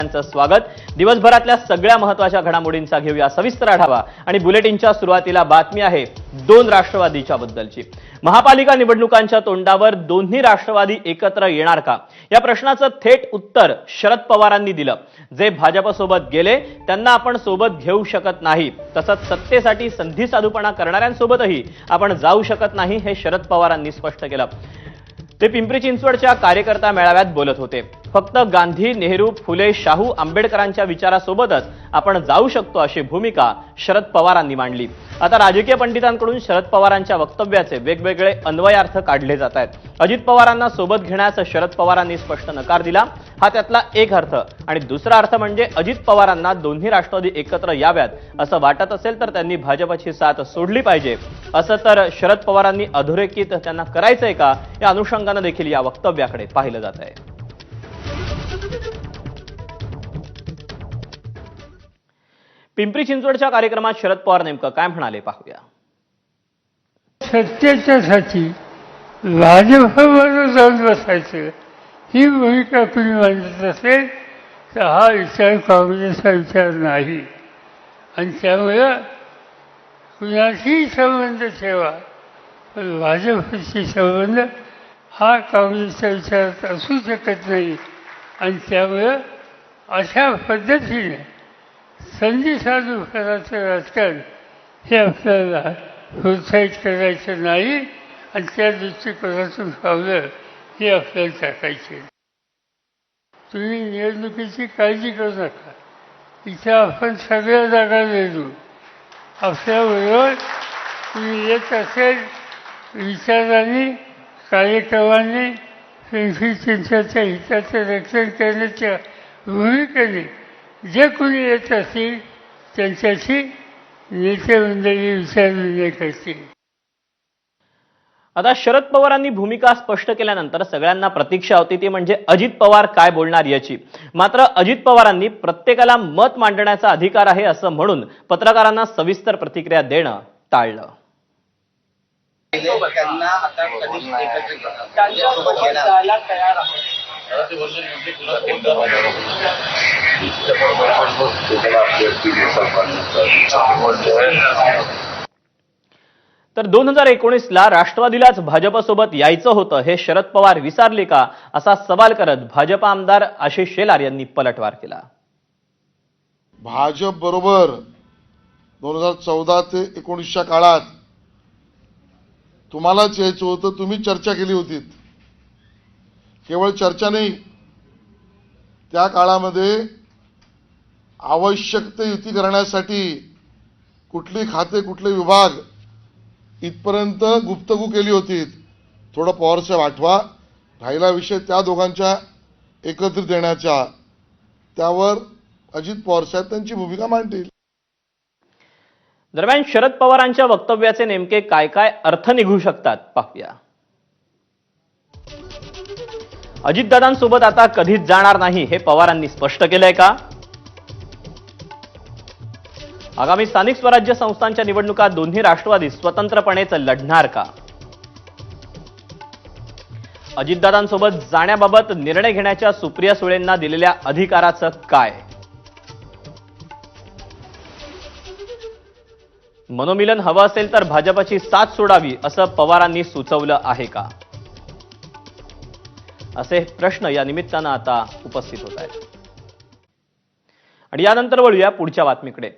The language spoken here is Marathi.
सगळ्यांचं स्वागत। दिवसभरातल्या सगळ्या महत्त्वाच्या घडामोडींचा घेऊया सविस्तर आढावा आणि बुलेटिनच्या सुरुवातीला बातमी आहे दोन राष्ट्रवादीच्या बद्दलची। महापालिका निवडणुकांच्या तोंडावर दोन्ही राष्ट्रवादी एकत्र येणार का या प्रश्नाचं थेट उत्तर शरद पवारांनी दिलं। जे भाजपसोबत गेले त्यांना आपण सोबत घेऊ शकत नाही, तसंच सत्तेसाठी संधी साधूपणा करणाऱ्यांसोबतही आपण जाऊ शकत नाही हे शरद पवारांनी स्पष्ट केलं। ते पिंपरी चिंचवडच्या कार्यकर्ता मेळाव्यात बोलत होते। फक्त गांधी, नेहरू, फुले, शाहू, आंबेडकरांच्या विचारासोबतच आपण जाऊ शकतो अशी भूमिका शरद पवारांनी मांडली। आता राजकीय पंडितांकडून शरद पवारांच्या वक्तव्याचे वेगवेगळे अन्वयार्थ काढले जात आहेत। अजित पवारांना सोबत घेण्यास शरद पवारांनी स्पष्ट नकार दिला, हा त्यातला एक अर्थ। आणि दुसरा अर्थ म्हणजे अजित पवारांना दोन्ही राष्ट्रवादी एकत्र याव्यात असं वाटत असेल तर त्यांनी भाजपची साथ सोडली पाहिजे, असं तर शरद पवारांनी अधोरेखित त्यांना करायचंय का या अनुषंगाने देखील या वक्तव्याकडे पाहिलं जात आहे। पिंपरी चिंचवडच्या कार्यक्रमात शरद पवार नेमकं काय म्हणाले पाहूया। सत्तेच्यासाठी भाजपवर जाऊन बसायचं ही भूमिका कुणी मांडत असेल तर हा विचार काँग्रेसचा विचार नाही। आणि त्यामुळे कुणाशी संबंध ठेवा पण भाजपशी संबंध हा काँग्रेसच्या विचारात असू शकत नाही। आणि त्यामुळे अशा पद्धतीने संधी साधू करायचं राजकारण हे आपल्याला प्रोत्साहित करायचं नाही आणि त्या दृष्टिकोनातून पावलं हे आपल्याला टाकायचे। तुम्ही निवडणुकीची काळजी करू नका, इथे आपण सगळ्या जागा देऊ। आपल्याबरोबर तुम्ही येत असेल विचारांनी, कार्यक्रमांनी, पिंपरी चिंचवडच्या हिताचं रक्षण करण्याच्या भूमिकेने जे कोणी येत असतील त्यांच्याशी नेते मंडळी विचारविनिमय करतील। आता शरद पवारांनी भूमिका स्पष्ट केल्यानंतर सगळ्यांना प्रतीक्षा होती ती म्हणजे अजित पवार काय बोलणार याची। मात्र अजित पवारांनी प्रत्येकाला मत मांडण्याचा अधिकार आहे असं म्हणून पत्रकारांना सविस्तर प्रतिक्रिया देणं टाळलं। तर 2019ला राष्ट्रवादीलाच भाजपसोबत यायचं होतं हे शरद पवार विसरले का असा सवाल करत भाजप आमदार आशिष शेलार यांनी पलटवार केला। भाजप बरोबर 2014 ते 19च्या काळात तुम्हालाच यायचं होतं, तुम्ही चर्चा केली होती। केवळ चर्चा नाही, त्या काळामध्ये आवश्यक ते युती करण्यासाठी कुठली खाते कुठले विभाग इथपर्यंत गुप्तगू केली होती। थोडं पवारसाहेब आठवा, राहिला विषय त्या दोघांच्या एकत्रित येण्याचा, त्यावर अजित पवारसाहेब त्यांची भूमिका मांडतील। दरम्यान शरद पवारांच्या वक्तव्याचे नेमके काय काय अर्थ निघू शकतात पाहूया। अजितदादांसोबत आता कधीच जाणार नाही हे पवारांनी स्पष्ट केलंय का? आगामी स्थानिक स्वराज्य संस्थांच्या निवडणुकात दोन्ही राष्ट्रवादी स्वतंत्रपणेच लढणार का? अजितदादांसोबत जाण्याबाबत निर्णय घेण्याच्या सुप्रिया सुळेंना दिलेल्या अधिकाराचं काय? मनोमिलन हवं असेल तर भाजपची साथ सोडावी असं पवारांनी सुचवलं आहे का? असे प्रश्न या निमित्तानं आता उपस्थित होत आहेत। आणि यानंतर वळूया पुढच्या बातमीकडे।